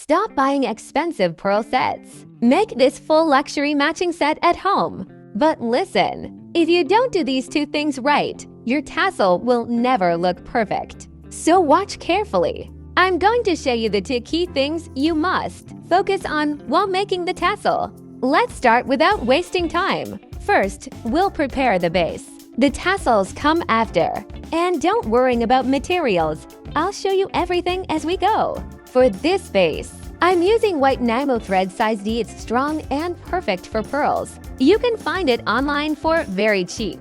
Stop buying expensive pearl sets. Make this full luxury matching set at home. But listen, if you don't do these two things right, your tassel will never look perfect. So watch carefully. I'm going to show you the two key things you must focus on while making the tassel. Let's start without wasting time. First, we'll prepare the base. The tassels come after. And don't worry about materials. I'll show you everything as we go. For this base, I'm using white enamel thread size D. It's strong and perfect for pearls. You can find it online for very cheap.